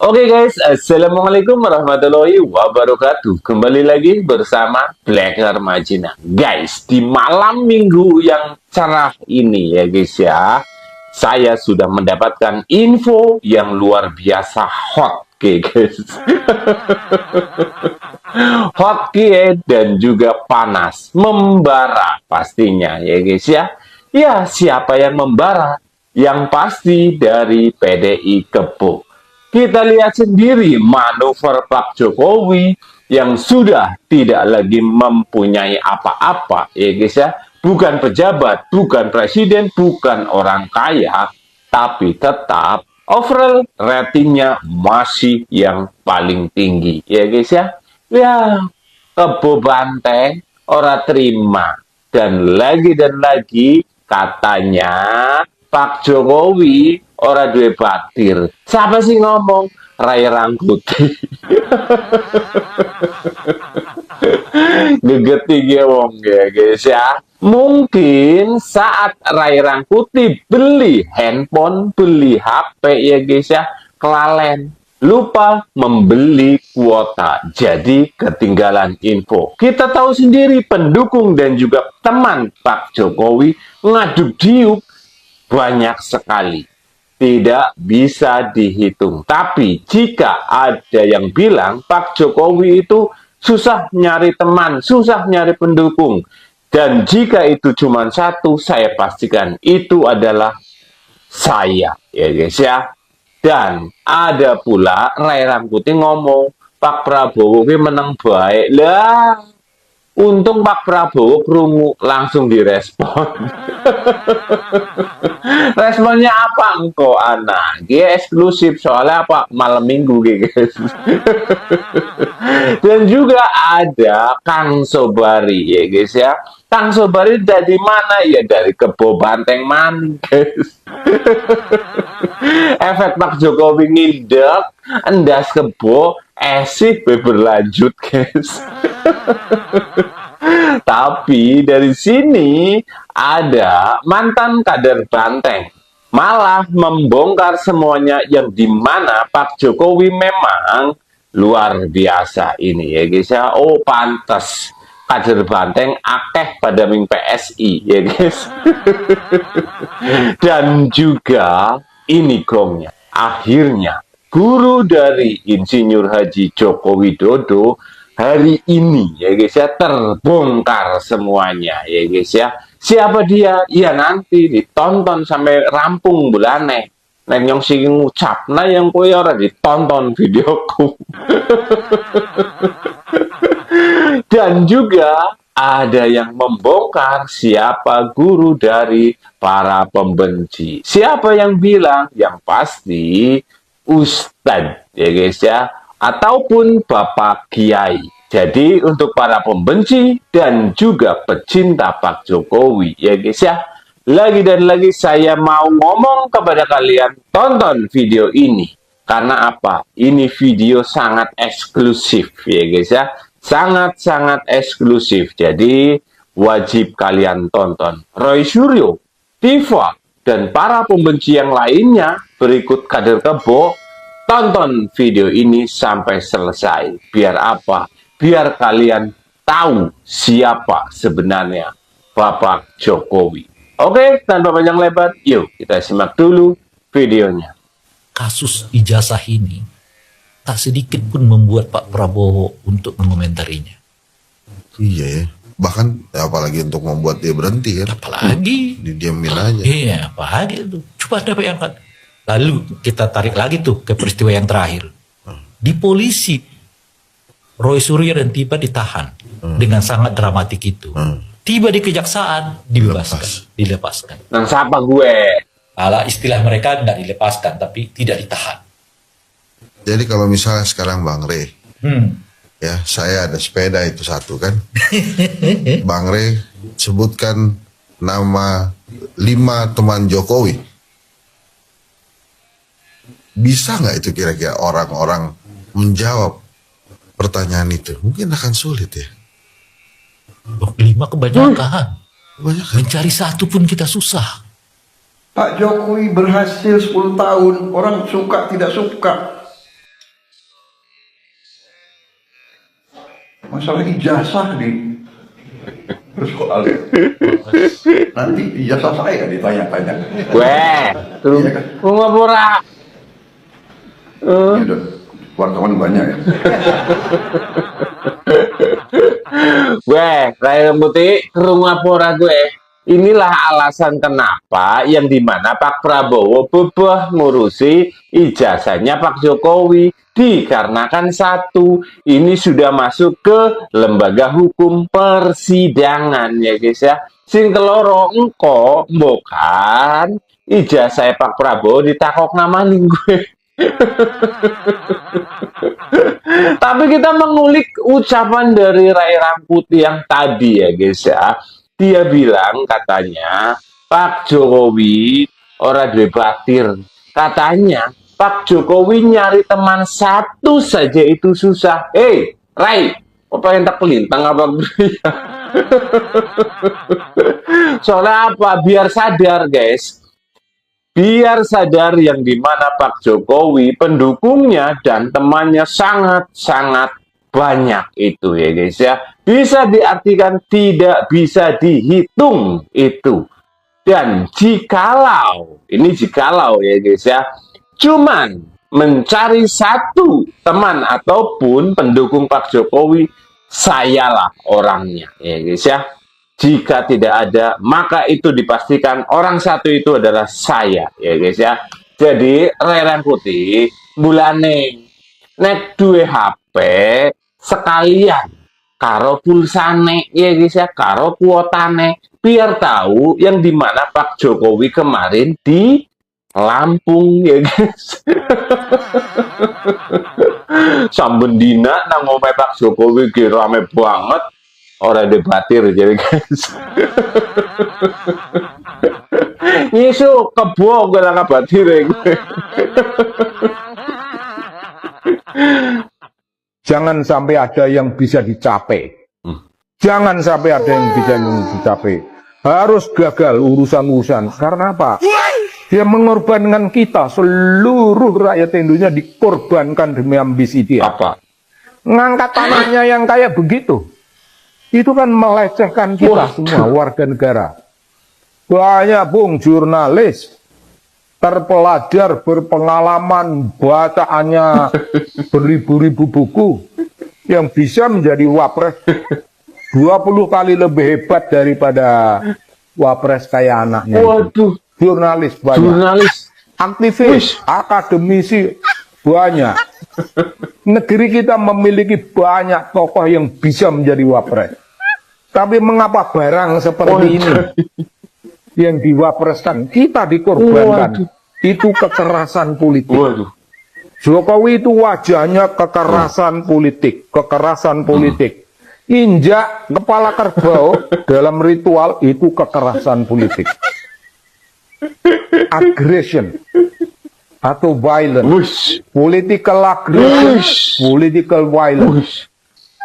Oke guys, Assalamualaikum warahmatullahi wabarakatuh. Kembali lagi bersama Blacker Majina. Guys, di malam minggu yang cerah ini ya guys ya, saya sudah mendapatkan info yang luar biasa hot. Oke guys. Hot dan juga panas. Membara pastinya ya guys ya. Ya, siapa yang membara? Yang pasti dari PDI Kebo. Kita lihat sendiri manuver Pak Jokowi yang sudah tidak lagi mempunyai apa-apa, ya guys ya. Bukan pejabat, bukan presiden, bukan orang kaya, tapi tetap overall ratingnya masih yang paling tinggi, ya guys ya. Ya, Kebo Banteng ora terima dan lagi katanya Pak Jokowi ora duwe batir. Siapa sih ngomong? Rai Rangkuti. Gegeti ge wong ya guys ya. Mungkin saat Rai Rangkuti beli handphone, beli HP ya guys ya, kelalen. Lupa membeli kuota, jadi ketinggalan info. Kita tahu sendiri pendukung dan juga teman Pak Jokowi ngaduk diuk banyak sekali. Tidak bisa dihitung. Tapi jika ada yang bilang Pak Jokowi itu susah nyari teman, susah nyari pendukung. Dan jika itu cuma satu, saya pastikan itu adalah saya. Ya guys ya. Dan ada pula Rai Rangkuti ngomong, Pak Prabowo ini menang baik. Lah, untung Pak Prabowo krungu langsung direspon. Responnya apa engkau anak? Dia eksklusif soalnya apa malam minggu guys. Dan juga ada Kang Sobari ya guys ya. Kang Sobari dari mana ya? Dari Kebo Banteng man guys. Efek Pak Jokowi ngindek, endas kebo, esih berlanjut guys. Tapi dari sini ada mantan kader Banteng malah membongkar semuanya yang dimana Pak Jokowi memang luar biasa ini ya guys ya. Oh pantas kader Banteng akeh pada Ming PSI ya guys. Dan juga ini gongnya. Akhirnya guru dari Insinyur Haji Joko Widodo hari ini ya guys ya terbongkar semuanya ya guys ya. Siapa dia? Ya nanti ditonton sampai rampung bulane. Neng yang sing ngucap, nah yang kowe ora ditonton videoku. Dan juga ada yang membongkar siapa guru dari para pembenci. Siapa yang bilang? Yang pasti Ustadz ya guys ya. Ataupun Bapak Kiai. Jadi untuk para pembenci dan juga pecinta Pak Jokowi ya guys ya. Lagi dan lagi saya mau ngomong kepada kalian, tonton video ini. Karena apa? Ini video sangat eksklusif ya guys ya. Sangat-sangat eksklusif. Jadi wajib kalian tonton. Roy Suryo, Tifa, dan para pembenci yang lainnya berikut kader Kebo, tonton video ini sampai selesai. Biar apa? Biar kalian tahu siapa sebenarnya Bapak Jokowi. Oke, tanpa panjang lebar, yuk kita simak dulu videonya. Kasus ijazah ini tak sedikit pun membuat Pak Prabowo untuk mengomentarinya. Iya ya. Bahkan apalagi untuk membuat dia berhenti kan. Apalagi Didiamin aja. iya, apalagi itu. Coba ada bayangkan. Lalu kita tarik lagi tuh ke peristiwa yang terakhir. Di polisi Roy Suryo dan Tiba ditahan dengan sangat dramatik itu. Tiba di kejaksaan dilepaskan. Nang siapa gue? Ala istilah mereka tidak dilepaskan tapi tidak ditahan. Jadi kalau misalnya sekarang Bang Rey, ya saya ada sepeda itu satu kan. Bang Rey sebutkan nama 5 teman Jokowi. Bisa nggak itu kira-kira orang-orang menjawab pertanyaan itu? Mungkin akan sulit ya. 5 kebanyakan. Kebanyakan. Mencari satu pun kita susah. Pak Jokowi berhasil 10 tahun, orang suka tidak suka. masalah ijazah di persoalan. Nanti ijazah saya ditanya-tanya. Weh, Iya kan? ngapura. Ya udah, wartawan banyak ya. Weh, Rai Putih, kerungu apa gue? Inilah alasan kenapa yang dimana Pak Prabowo bebah ngurusi ijazahnya Pak Jokowi. Dikarenakan satu, ini sudah masuk ke lembaga hukum persidangan ya guys ya. Sing keloro engko bukan ijazah Pak Prabowo ditakok nama gue. Tapi kita mengulik ucapan dari Rai Rangkuti yang tadi ya guys ya. Dia bilang katanya Pak Jokowi ora duwe batir. Katanya Pak Jokowi nyari teman satu saja itu susah. Rai, apa yang tak pelintang apa? Soalnya apa? Biar sadar guys. Biar sadar yang dimana Pak Jokowi pendukungnya dan temannya sangat-sangat banyak itu ya guys ya. Bisa diartikan tidak bisa dihitung itu. Dan jikalau, ini jikalau ya guys ya, cuman mencari satu teman ataupun pendukung Pak Jokowi, sayalah orangnya ya guys ya. Jika tidak ada, maka itu dipastikan orang satu itu adalah saya ya guys ya. Jadi Rai Rangkuti bulane nek duwe HP sekalian karo pulsane ya guys ya, karo kuotane, biar tahu yang dimana Pak Jokowi kemarin di Lampung ya guys. Saben dina nang omahe Pak Jokowi ki rame banget, ora debatir jadi guys. Nyisu kebo gue lah batir ya. Jangan sampai ada yang bisa dicapai. Jangan sampai ada yang bisa dicapai. Harus gagal urusan-urusan. Karena apa? Dia mengorbankan kita. Seluruh rakyat Indonesia dikorbankan demi ambisi dia. Apa? Ngangkat tanahnya yang kayak begitu. Itu kan melecehkan kita semua warga negara. Banyak bung jurnalis terpelajar, berpengalaman, bacaannya beribu-ribu buku yang bisa menjadi wapres 20 kali lebih hebat daripada wapres kayak anaknya. Waduh, Jurnalis banyak, jurnalis, aktivis, akademisi banyak. Negeri kita memiliki banyak tokoh yang bisa menjadi wapres. Tapi mengapa barang seperti ini yang diwapreskan, kita dikorbankan? Waduh. Itu kekerasan politik. waduh, Jokowi itu wajahnya kekerasan politik, kekerasan politik. Injak kepala kerbau dalam ritual itu kekerasan politik. Aggression atau violence, wush, political aggression, Wush. political violence, wush,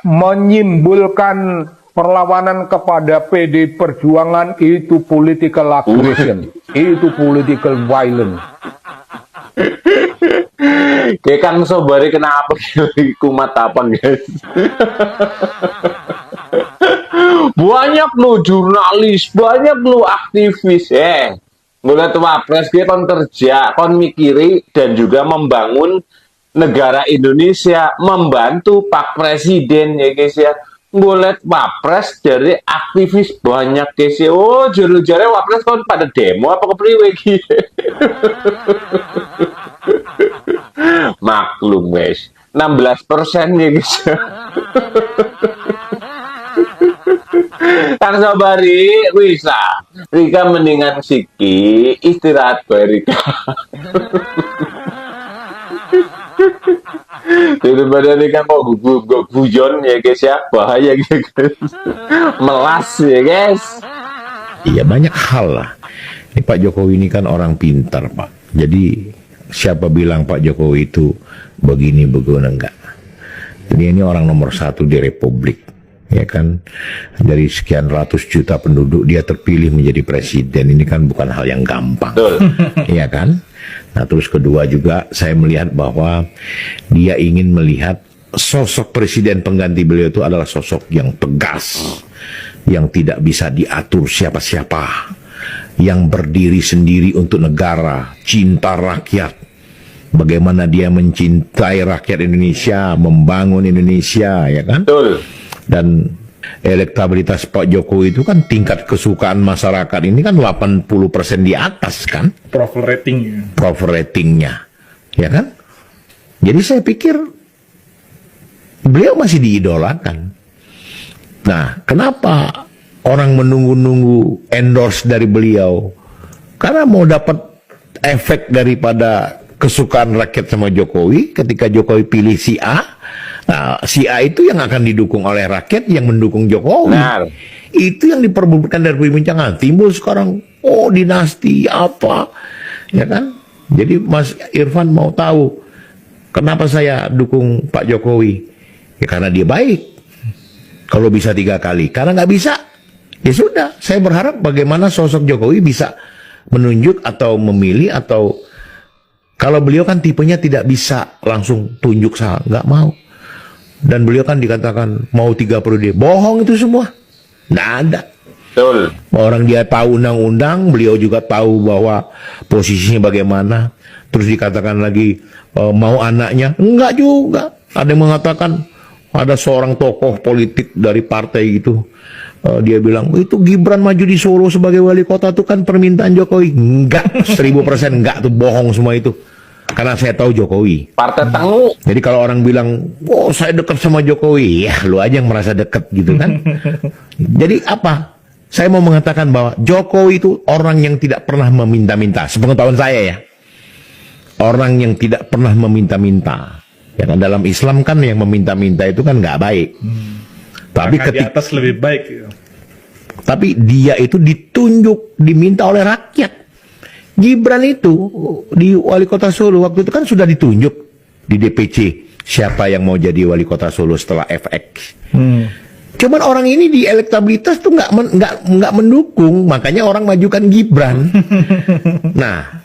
menyimpulkan perlawanan kepada PD Perjuangan itu political aggression, itu political violence. kayak Kang Sobari kenapa kumat apa guys? Banyak lo jurnalis, banyak lo aktivis, mulai wapres dia kon kerja, kon mikiri dan juga membangun negara Indonesia, membantu Pak Presiden ya guys ya. Boleh wapres dari aktivis banyak guys ya. Oh jare wapres kon pada demo apa kepriwe iki? Maklum guys, 16% ya guys. Kang Sobari, bisa Rika mendingan Siki istirahat bae Rika. Daripada Rika mau guyon ya guys ya, bahaya guys. Melas ya guys. Iya banyak hal lah. Ini Pak Jokowi ini kan orang pintar Pak. Jadi siapa bilang Pak Jokowi itu begini enggak. Jadi ini orang nomor 1 di Republik. Ya kan, dari sekian ratus juta penduduk dia terpilih menjadi presiden, ini kan bukan hal yang gampang. Iya kan. Nah terus kedua juga saya melihat bahwa dia ingin melihat sosok presiden pengganti beliau itu adalah sosok yang tegas, yang tidak bisa diatur siapa-siapa, yang berdiri sendiri untuk negara, cinta rakyat. Bagaimana dia mencintai rakyat Indonesia, membangun Indonesia, ya kan? Betul. Dan elektabilitas Pak Jokowi itu kan tingkat kesukaan masyarakat ini kan 80% di atas kan? Approval ratingnya, ya kan? Jadi saya pikir beliau masih diidolakan. Nah, kenapa orang menunggu-nunggu endorse dari beliau? Karena mau dapat efek daripada kesukaan rakyat sama Jokowi. Ketika Jokowi pilih si A, nah, si A itu yang akan didukung oleh rakyat yang mendukung Jokowi. Benar. Itu yang diperbutkan dari perbincangan. Timbul sekarang, oh dinasti apa, ya kan? Jadi Mas Irfan mau tahu kenapa saya dukung Pak Jokowi? Ya karena dia baik. Kalau bisa 3 kali, karena nggak bisa, ya sudah. Saya berharap bagaimana sosok Jokowi bisa menunjuk atau memilih, atau kalau beliau kan tipenya tidak bisa langsung tunjuk saya, nggak mau. Dan beliau kan dikatakan mau 3 periode, bohong itu semua, nggak ada. Betul. Orang dia tahu undang-undang, beliau juga tahu bahwa posisinya bagaimana. Terus dikatakan lagi mau anaknya, enggak juga. Ada yang mengatakan ada seorang tokoh politik dari partai gitu, dia bilang itu Gibran maju di Solo sebagai wali kota itu kan permintaan Jokowi. Enggak, 1000% enggak, tuh bohong semua itu. Karena saya tahu Jokowi. Partai tangguh. Jadi kalau orang bilang, oh saya dekat sama Jokowi, ya lu aja yang merasa dekat gitu kan. Jadi apa? Saya mau mengatakan bahwa Jokowi itu orang yang tidak pernah meminta-minta. Sepengetahuan saya ya, orang yang tidak pernah meminta-minta. Ya kan, dalam Islam kan yang meminta-minta itu kan nggak baik. Tapi di atas lebih baik. Tapi dia itu ditunjuk, diminta oleh rakyat. Gibran itu di wali kota Solo waktu itu kan sudah ditunjuk di DPC siapa yang mau jadi wali kota Solo setelah FX. Cuman orang ini di elektabilitas tuh nggak mendukung, makanya orang majukan Gibran. Nah,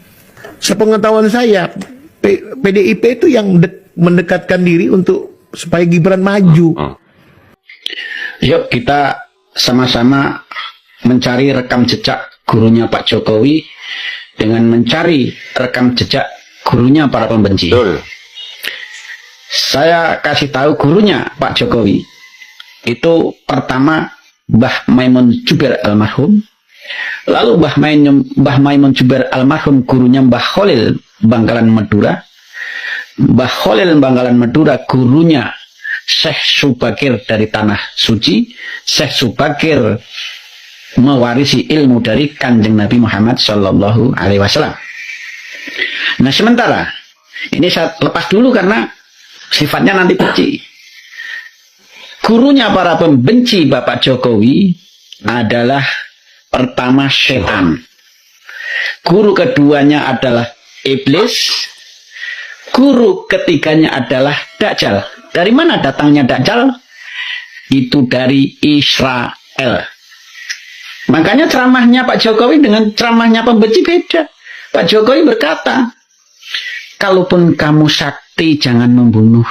sepengetahuan saya PDIP itu yang mendekatkan diri untuk supaya Gibran maju. Yuk kita sama-sama mencari rekam jejak gurunya Pak Jokowi dengan mencari rekam jejak gurunya para pembenci. Betul. Saya kasih tahu gurunya Pak Jokowi. Itu pertama Mbah Maimun Juber almarhum. Lalu Mbah Maimun Juber almarhum gurunya Mbah Khalil Bangkalan Madura. Mbah Khalil Bangkalan Madura gurunya Syekh Subakir dari Tanah Suci. Syekh Subakir mewarisi ilmu dari Kanjeng Nabi Muhammad Shallallahu Alaihi Wasallam. Nah sementara ini saya lepas dulu karena sifatnya nanti benci. Gurunya para pembenci Bapak Jokowi adalah pertama setan. Guru keduanya adalah iblis. Guru ketiganya adalah Dajjal. Dari mana datangnya Dajjal? Itu dari Israel. Makanya ceramahnya Pak Jokowi dengan ceramahnya pembenci beda. Pak Jokowi berkata, kalaupun kamu sakti jangan membunuh.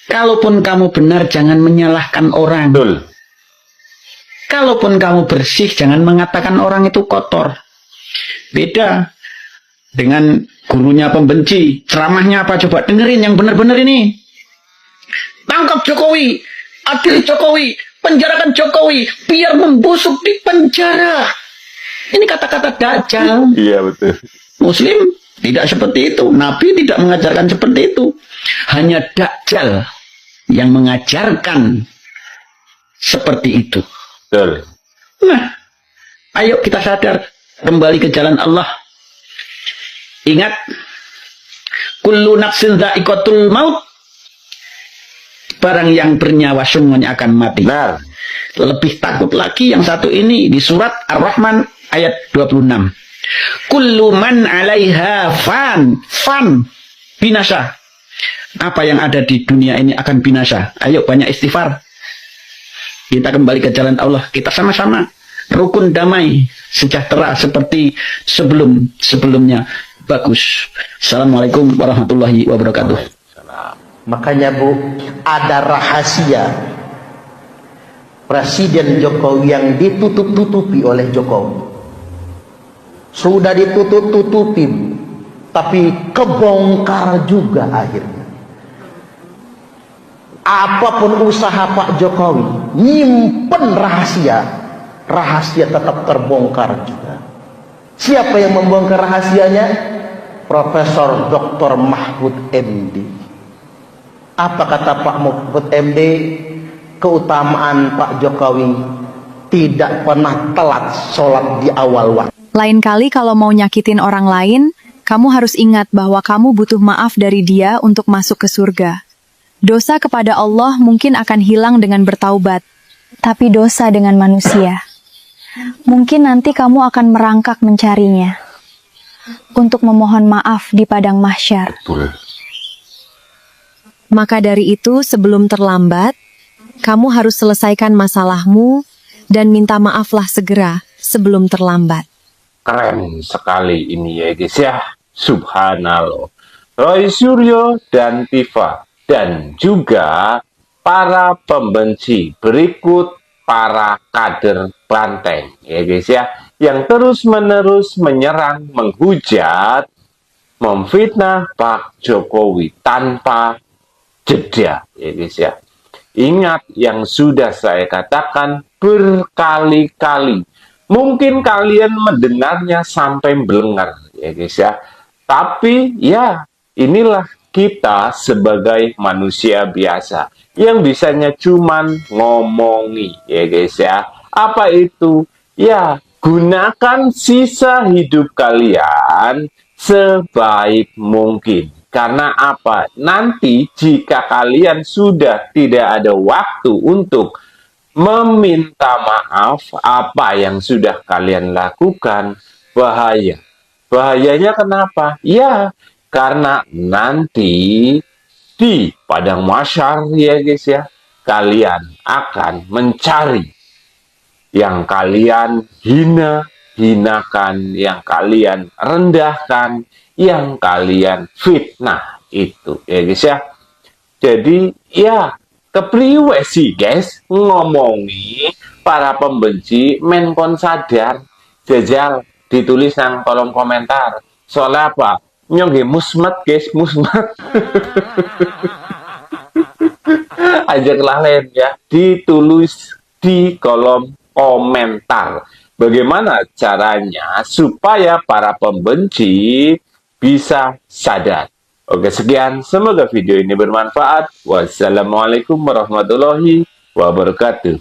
Kalaupun kamu benar jangan menyalahkan orang. Betul. Kalaupun kamu bersih jangan mengatakan orang itu kotor. Beda dengan gurunya pembenci. Ceramahnya apa coba dengerin yang benar-benar ini. Tangkap Jokowi, adili Jokowi, penjarakan Jokowi biar membusuk di penjara. Ini kata-kata Dajjal. Iya betul. Muslim tidak seperti itu. Nabi tidak mengajarkan seperti itu. Hanya Dajjal yang mengajarkan seperti itu. Betul. Nah, ayo kita sadar kembali ke jalan Allah. Ingat, kullu nafsin dha'iqatul maut. Barang yang bernyawa semuanya akan mati. Benar. Lebih takut lagi yang satu ini di surat Ar-Rahman ayat 26. Kullu man 'alaiha fan binasa. Apa yang ada di dunia ini akan binasa. Ayo banyak istighfar. Kita kembali ke jalan Allah. Kita sama-sama rukun damai sejahtera seperti sebelumnya. Bagus. Assalamualaikum warahmatullahi wabarakatuh. Salam. Makanya Bu, ada rahasia Presiden Jokowi yang ditutup-tutupi oleh Jokowi. Sudah ditutup-tutupi, tapi kebongkar juga akhirnya. Apapun usaha Pak Jokowi nyimpen rahasia, rahasia tetap terbongkar juga. Siapa yang membongkar rahasianya? Profesor Dr. Mahfud MD. Apa kata Pak Mahfud MD? Keutamaan Pak Jokowi tidak pernah telat sholat di awal waktu. Lain kali kalau mau nyakitin orang lain, kamu harus ingat bahwa kamu butuh maaf dari dia untuk masuk ke surga. Dosa kepada Allah mungkin akan hilang dengan bertaubat, tapi dosa dengan manusia, mungkin nanti kamu akan merangkak mencarinya untuk memohon maaf di padang mahsyar. Maka dari itu, sebelum terlambat, kamu harus selesaikan masalahmu dan minta maaflah segera sebelum terlambat. Keren sekali ini ya guys ya. Subhanallah. Roy Suryo dan Tifa dan juga para pembenci berikut para kader Banteng ya guys ya, yang terus-menerus menyerang, menghujat, memfitnah Pak Jokowi tanpa jeda ya guys ya. Ingat yang sudah saya katakan berkali-kali. Mungkin kalian mendengarnya sampai belengar ya guys ya. Tapi ya inilah kita sebagai manusia biasa yang bisanya cuman ngomongi ya guys ya. Apa itu? Ya, gunakan sisa hidup kalian sebaik mungkin. Karena apa? Nanti jika kalian sudah tidak ada waktu untuk meminta maaf apa yang sudah kalian lakukan, bahaya. Bahayanya kenapa? Ya, karena nanti di padang mahsyar ya guys ya, kalian akan mencari yang kalian hinakan, yang kalian rendahkan, yang kalian fitnah itu ya guys ya. Jadi ya kepriwe sih guys ngomongi para pembenci, menkon sadar jajal ditulis nang kolom komentar. Soalnya apa? Nyongge musmet guys, musmet. Ajak lain ya, ditulis di kolom komentar. Bagaimana caranya supaya para pembenci bisa sadar. Oke, sekian. Semoga video ini bermanfaat. Wassalamualaikum warahmatullahi wabarakatuh.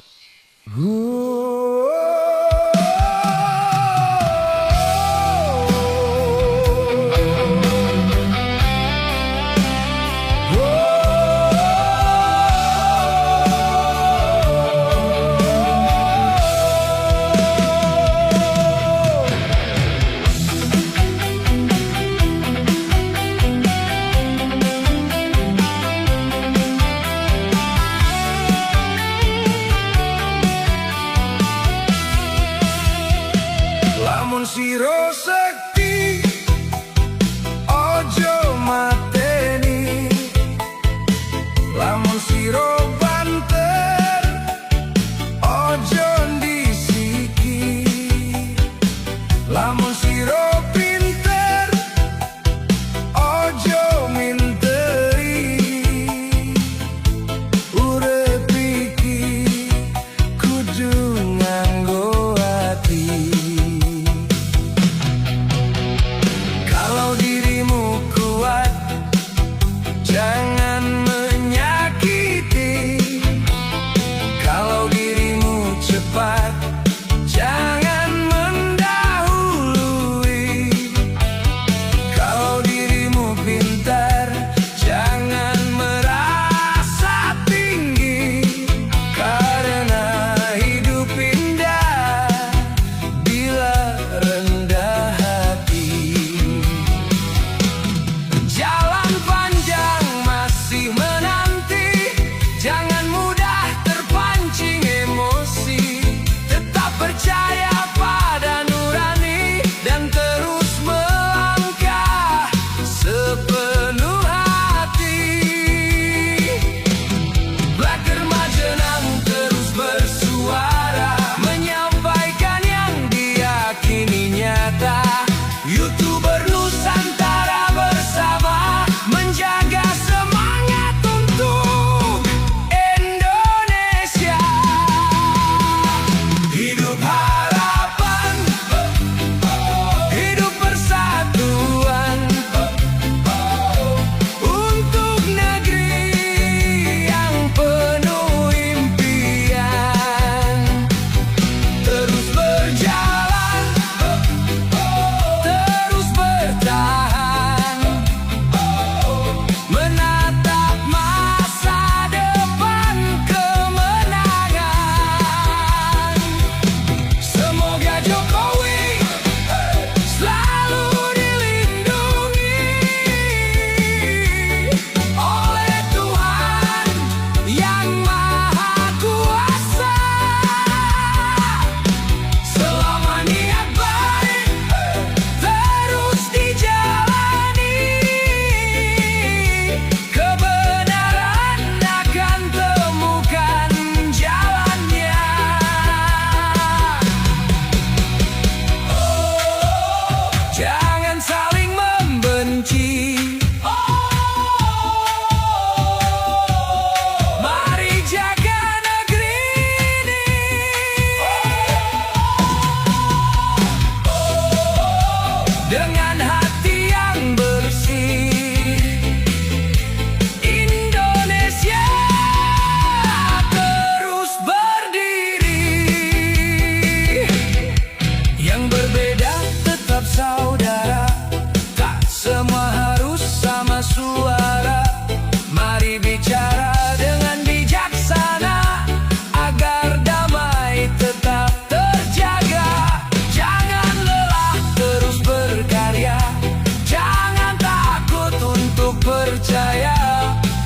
untuk percaya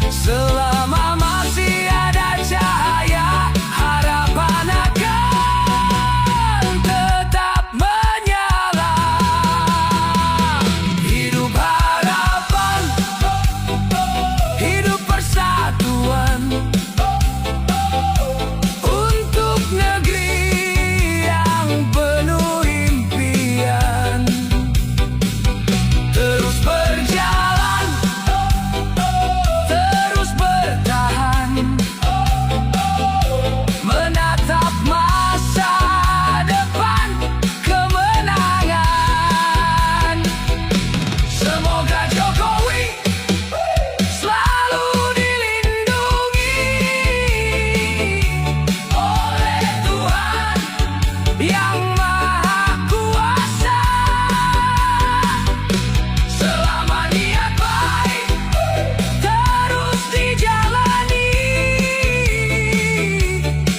selama masih ada cahaya, harapan akan tetap menyala. Hidup harapan, hidup persatuan untuk negeri yang penuh impian. Terus berjalan, terus bertahan, menatap masa depan kemenangan. Semoga Jokowi selalu dilindungi oleh Tuhan yang Maha Kuasa. Selama niat baik terus dijalani,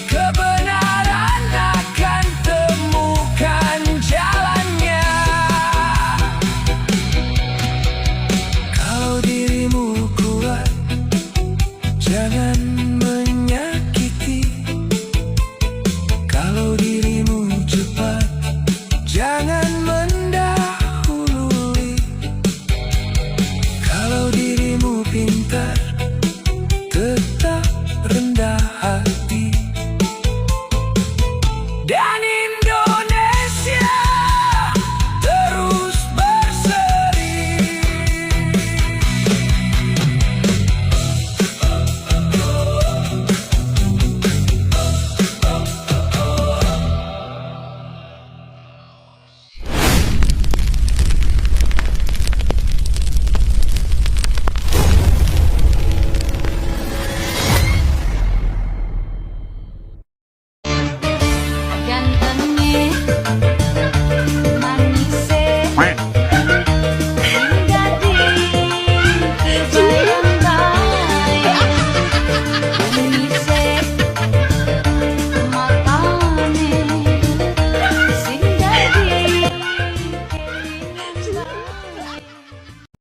kebenaran akan temukan jalannya. Kalau dirimu kuat, jangan menyakiti. Kalau dirimu cepat, jangan mendahului. Kalau dirimu pintar, tetap rendah hati. Dan Indonesia terus berseri. Gantengnya